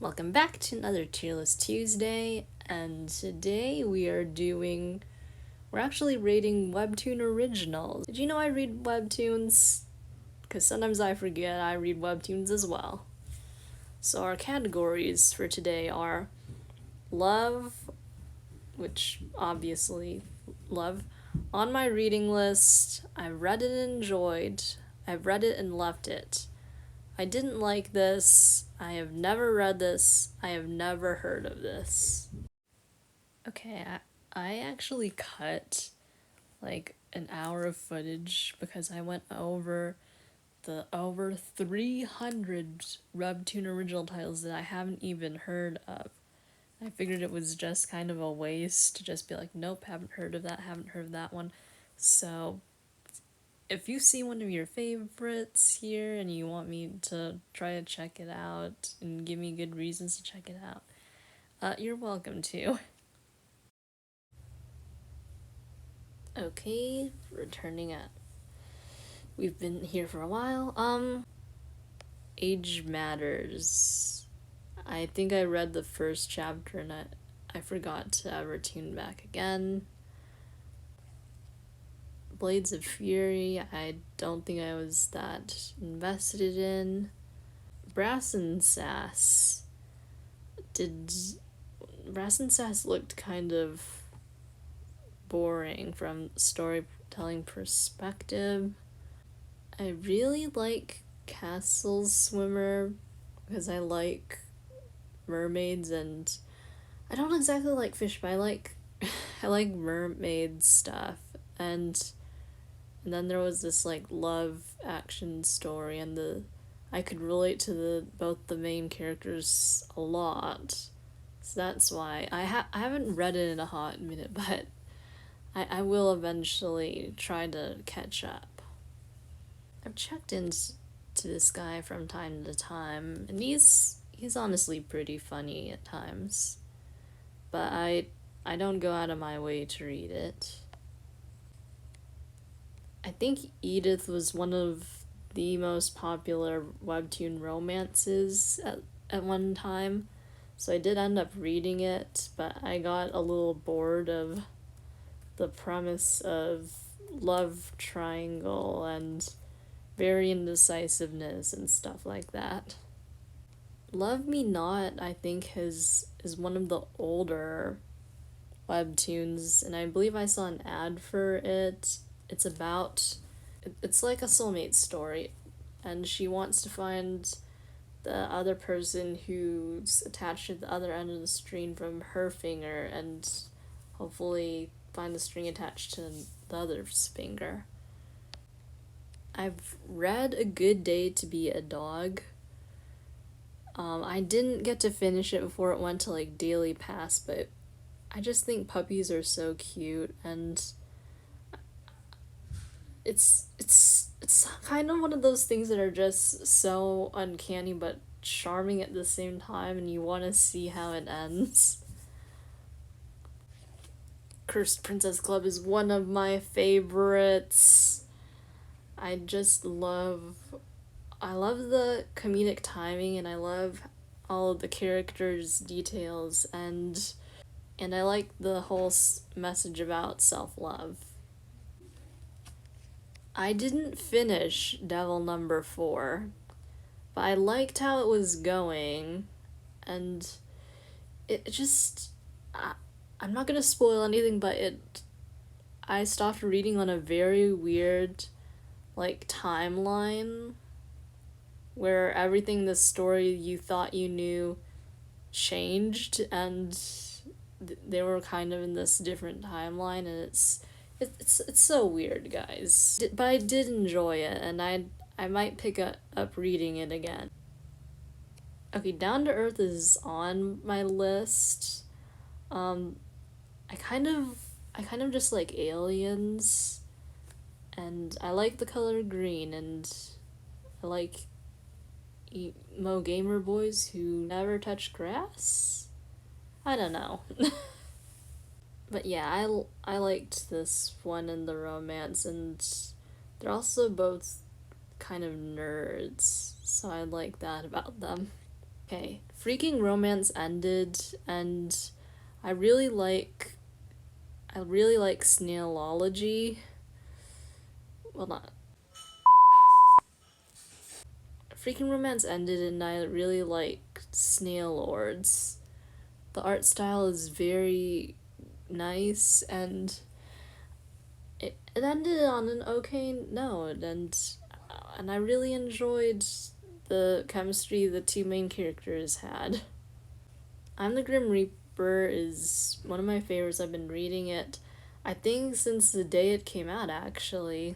Welcome back to another Tier List Tuesday, and today we're actually rating Webtoon originals. Did you know I read Webtoons? Because sometimes I forget I read Webtoons as well. So our categories for today are love, which obviously love, on my reading list, I've read it and enjoyed, I've read it and left it. I didn't like this. I have never read this. I have never heard of this. Okay, I actually cut like an hour of footage because I went over the over 300 WEBTOON original titles that I haven't even heard of. I figured it was just kind of a waste to just be like, nope, haven't heard of that, haven't heard of that one. So if you see one of your favorites here and you want me to try to check it out and give me good reasons to check it out, you're welcome to. Okay, returning at. We've been here for a while. Age Matters. I think I read the first chapter and I forgot to ever tune back again. Blades of Fury, I don't think I was that invested in. Brass and Sass. Brass and Sass looked kind of boring from storytelling perspective. I really like Castle Swimmer because I like mermaids and I don't exactly like fish, but I like I like mermaid stuff. And then there was this like love action story and I could relate to both the main characters a lot. So that's why I haven't read it in a hot minute, but I will eventually try to catch up. I've checked into this guy from time to time, and he's honestly pretty funny at times. But I don't go out of my way to read it. I think Edith was one of the most popular webtoon romances at one time. So I did end up reading it, but I got a little bored of the premise of love triangle and very indecisiveness and stuff like that. Love Me Not, I think, is one of the older webtoons, and I believe I saw an ad for it. It's like a soulmate story, and she wants to find the other person who's attached to the other end of the string from her finger and hopefully find the string attached to the other's finger. I've read A Good Day to Be a Dog. I didn't get to finish it before it went to like Daily Pass, but I just think puppies are so cute, and it's kind of one of those things that are just so uncanny but charming at the same time, and you want to see how it ends. Cursed Princess Club is one of my favorites. I love the comedic timing, and I love all of the characters' details, and I like the whole message about self-love. I didn't finish Devil Number 4, but I liked how it was going, and it just... I'm not gonna spoil anything, but I stopped reading on a very weird, like, timeline where everything in the story you thought you knew changed, and they were kind of in this different timeline, and it's so weird, guys. But I did enjoy it, and I might pick up reading it again. Okay, Down to Earth is on my list. I kind of just like aliens, and I like the color green, and I like emo gamer boys who never touch grass? I don't know. But yeah, I liked this one and the romance, and they're also both kind of nerds, so I like that about them. Okay, Freaking Romance ended, and I really like Snailology. Well, not Freaking Romance ended, and I really like Snail Lords. The art style is very nice, and it ended on an okay note, and I really enjoyed the chemistry the two main characters had. I'm the Grim Reaper is one of my favorites. I've been reading it, I think, since the day it came out, actually.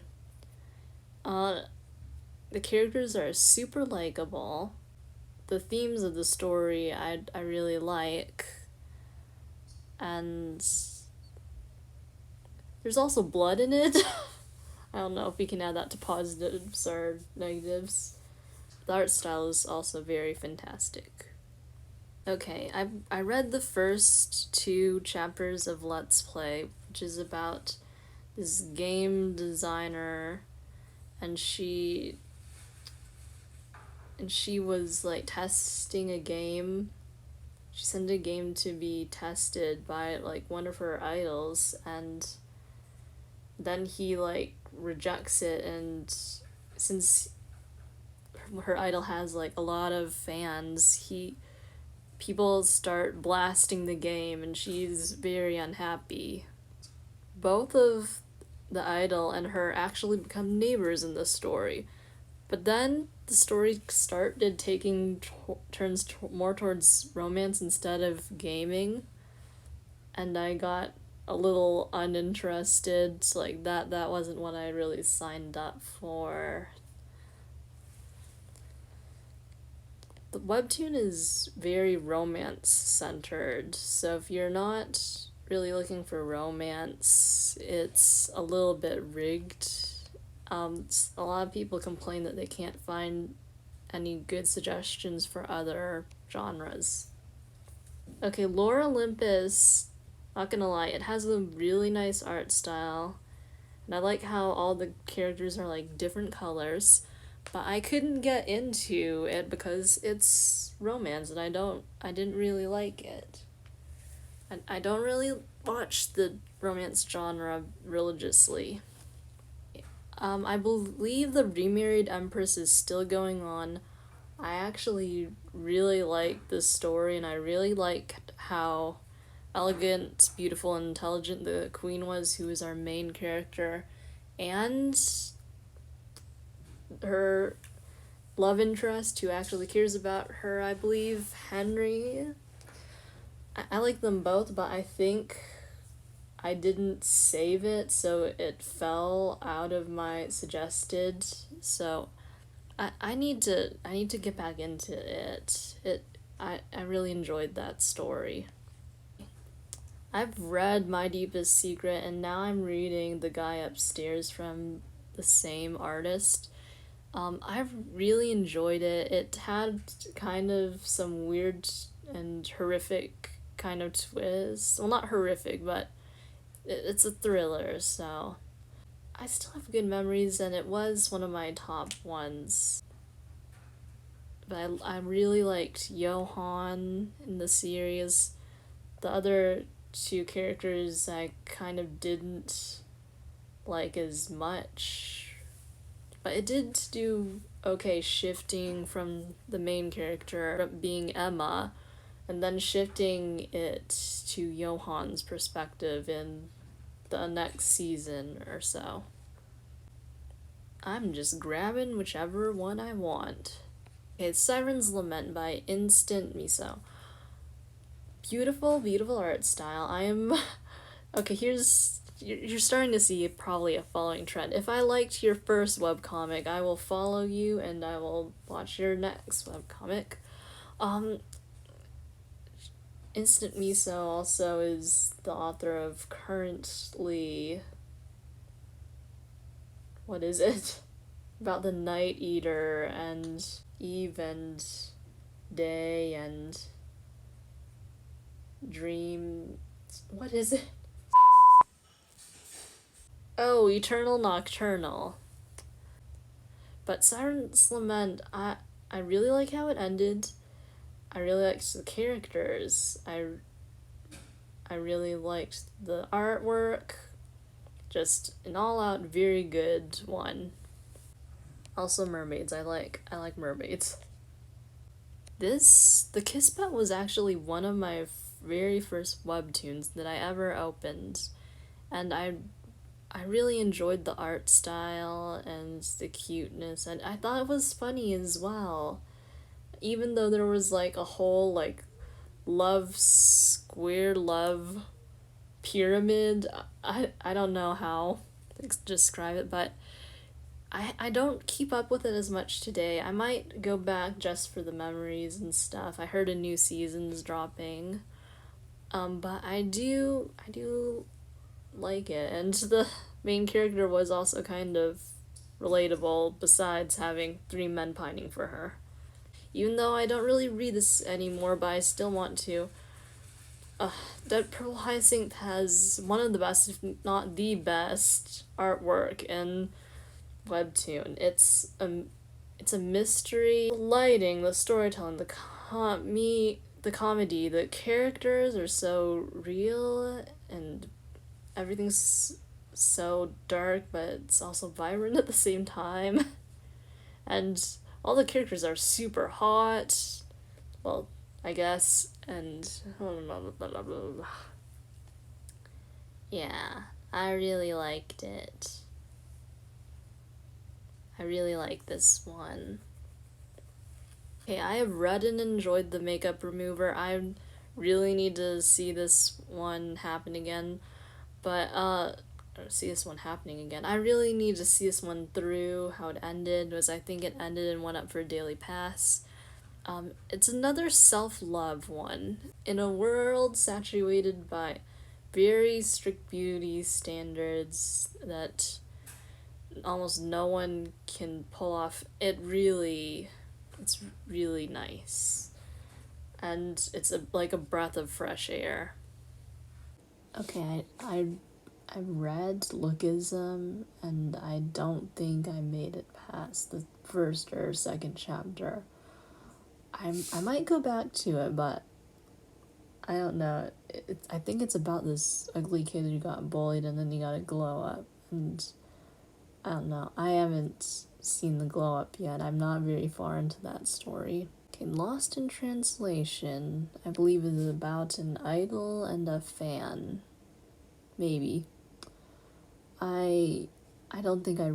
Uh, the characters are super likable. The themes of the story I really like. And there's also blood in it. I don't know if we can add that to positives or negatives. The art style is also very fantastic. Okay, I read the first two chapters of Let's Play, which is about this game designer, and she was like testing a game. She sent a game to be tested by like one of her idols, and then he like rejects it, and since her idol has like a lot of fans, people start blasting the game, and she's very unhappy. Both of the idol and her actually become neighbors in the story, but then the story started taking turns more towards romance instead of gaming, and I got a little uninterested. Like that wasn't what I really signed up for. The webtoon is very romance centered, so if you're not really looking for romance, it's a little bit rigged. A lot of people complain that they can't find any good suggestions for other genres. Okay, Lore Olympus, not gonna lie, it has a really nice art style, and I like how all the characters are like different colors, but I couldn't get into it because it's romance, and I didn't really like it. I don't really watch the romance genre religiously. I believe the Remarried Empress is still going on. I actually really like this story, and I really liked how elegant, beautiful, and intelligent the queen was, who is our main character, and her love interest, who actually cares about her, I believe, Henry. I like them both, but I think I didn't save it, so it fell out of my suggested. So I need to get back into it. I really enjoyed that story. I've read My Deepest Secret, and now I'm reading The Guy Upstairs from the same artist. I've really enjoyed it. It had kind of some weird and horrific kind of twist. Well, not horrific, but it's a thriller, so I still have good memories, and it was one of my top ones. But I really liked Johan in the series. The other two characters I kind of didn't like as much, but it did do okay shifting from the main character being Emma and then shifting it to Johan's perspective in the next season or so. I'm just grabbing whichever one I want. Okay, it's Siren's Lament by Instant Miso. Beautiful, beautiful art style. I am... Okay, you're starting to see probably a following trend. If I liked your first webcomic, I will follow you and I will watch your next webcomic. Instant Miso also is the author of currently... What is it? About the Night Eater and Eve and Day and Dream... What is it? Oh, Eternal Nocturnal. But Siren's Lament, I really like how it ended. I really liked the characters. I really liked the artwork. Just an all-out very good one. Also mermaids. I like mermaids. The Kismet was actually one of my very first webtoons that I ever opened, and I really enjoyed the art style and the cuteness, and I thought it was funny as well. Even though there was like a whole like love pyramid. I don't know how to describe it, but I don't keep up with it as much today. I might go back just for the memories and stuff. I heard a new season's dropping. But I do like it, and the main character was also kind of relatable besides having three men pining for her. Even though I don't really read this anymore, but I still want to. Dead Purple Hyacinth has one of the best, if not the best, artwork in webtoon. It's a mystery. The lighting, the storytelling, the comedy, the characters are so real, and everything's so dark, but it's also vibrant at the same time. And all the characters are super hot. Well, I guess, and yeah, I really liked it. I really like this one. Okay, I have read and enjoyed the makeup remover. I really need to see this one happen again, but see this one happening again. I really need to see this one through, how it ended, because I think it ended and went up for a daily pass. It's another self-love one. In a world saturated by very strict beauty standards that almost no one can pull off, it's really nice. And it's like a breath of fresh air. Okay, I read Lookism, and I don't think I made it past the first or second chapter. I might go back to it, but I don't know. I think it's about this ugly kid who got bullied and then he got a glow up, and I don't know. I haven't seen the glow up yet. I'm not very far into that story. Okay, Lost in Translation, I believe is about an idol and a fan. Maybe. I don't think I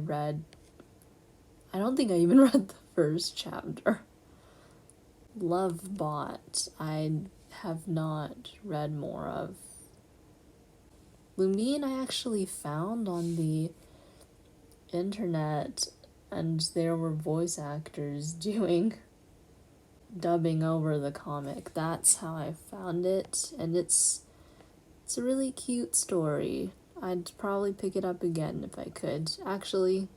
even read the first chapter. Love Bot, I have not read more of. Lumine I actually found on the internet, and there were voice actors dubbing over the comic. That's how I found it, and it's a really cute story. I'd probably pick it up again if I could. Actually,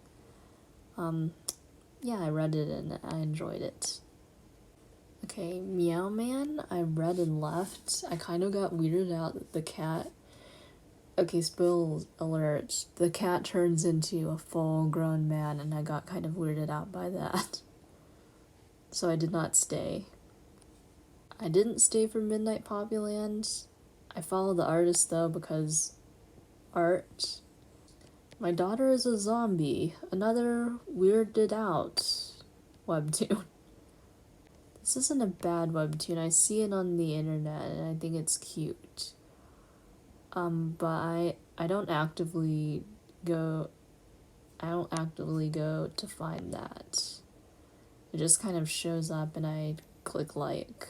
yeah, I read it and I enjoyed it. Okay, Meow Man, I read and left. I kind of got weirded out that the cat... Okay, spoiler alert. The cat turns into a full-grown man, and I got kind of weirded out by that. So I did not stay. I didn't stay for Midnight Poppyland. I followed the artist, though, because... art. My Daughter is a Zombie. Another weirded out webtoon. This isn't a bad webtoon. I see it on the internet and I think it's cute. But I don't actively go to find that. It just kind of shows up and I click like.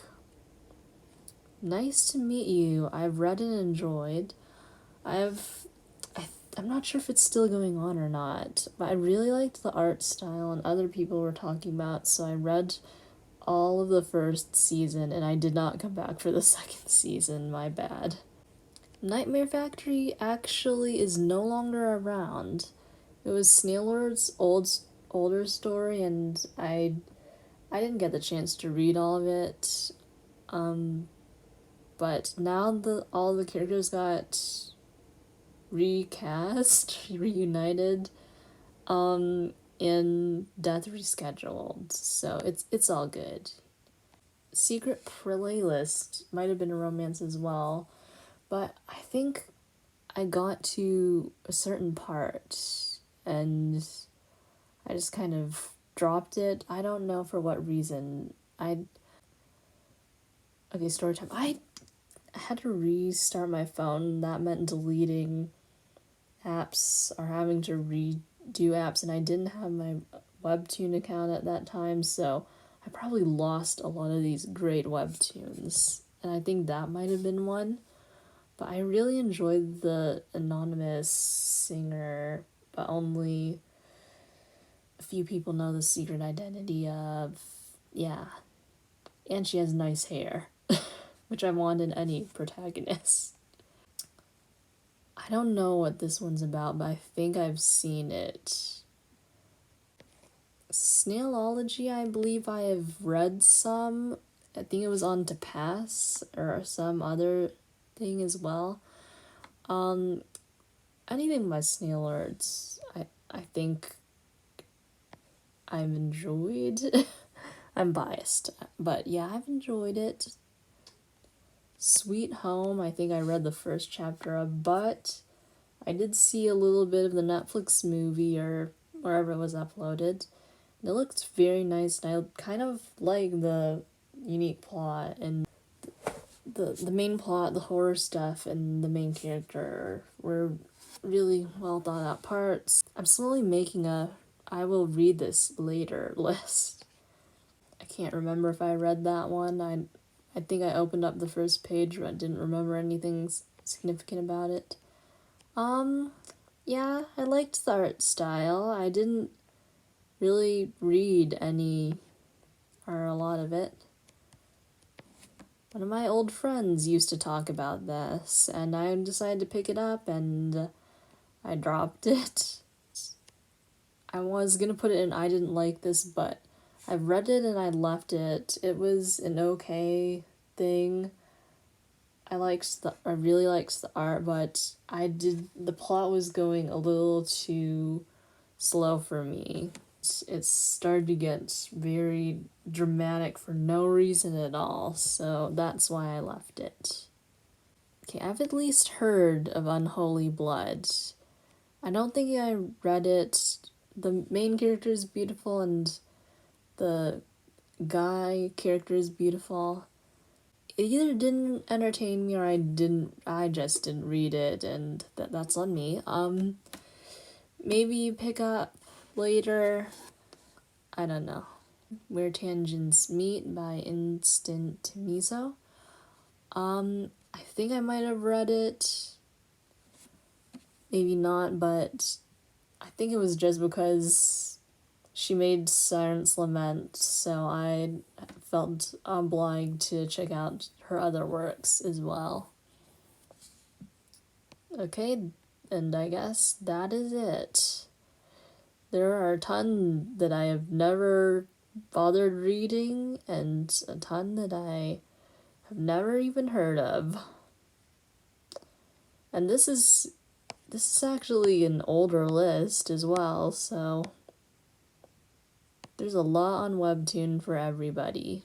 Nice to meet you. I've read and enjoyed. I'm not sure if it's still going on or not, but I really liked the art style and other people were talking about, so I read all of the first season, and I did not come back for the second season, my bad. Nightmare Factory actually is no longer around. It was Snailord's older story, and I didn't get the chance to read all of it. But now all the characters got reunited, in Death Rescheduled, so it's all good. Secret Playlist might have been a romance as well, but I think I got to a certain part and I just kind of dropped it. I don't know for what reason. Okay, story time. I had to restart my phone. That meant deleting apps or having to redo apps, and I didn't have my Webtoon account at that time, so I probably lost a lot of these great Webtoons. And I think that might have been one. But I really enjoyed the anonymous singer, but only a few people know the secret identity of. Yeah. And she has nice hair, which I want in any protagonist. I don't know what this one's about, but I think I've seen it. Snailology, I believe I have read some. I think it was on To Pass or some other thing as well. Anything by Snail Arts, I think I've enjoyed. I'm biased, but yeah, I've enjoyed it. Sweet Home, I think I read the first chapter of, but I did see a little bit of the Netflix movie or wherever it was uploaded. And it looked very nice, and I kind of like the unique plot and the main plot, the horror stuff, and the main character were really well thought out parts. I'm slowly making a I will read this later list. I can't remember if I read that one. I think I opened up the first page, but didn't remember anything significant about it. Yeah, I liked the art style. I didn't really read any or a lot of it. One of my old friends used to talk about this, and I decided to pick it up, and I dropped it. I was gonna put it in I didn't like this, but I read it and I left it. It was an okay thing. I really liked the art, but the plot was going a little too slow for me. It started to get very dramatic for no reason at all, so that's why I left it. Okay, I've at least heard of Unholy Blood. I don't think I read it. The main character is beautiful and the guy character is beautiful. It either didn't entertain me or I just didn't read it, and that's on me. Maybe pick up later. I don't know. Where Tangents Meet by Instant Miso. I think I might have read it. Maybe not, but I think it was just because she made Silence Lament, so I felt obliged to check out her other works as well. Okay, and I guess that is it. There are a ton that I have never bothered reading, and a ton that I have never even heard of. And this is actually an older list as well, so there's a lot on Webtoon for everybody.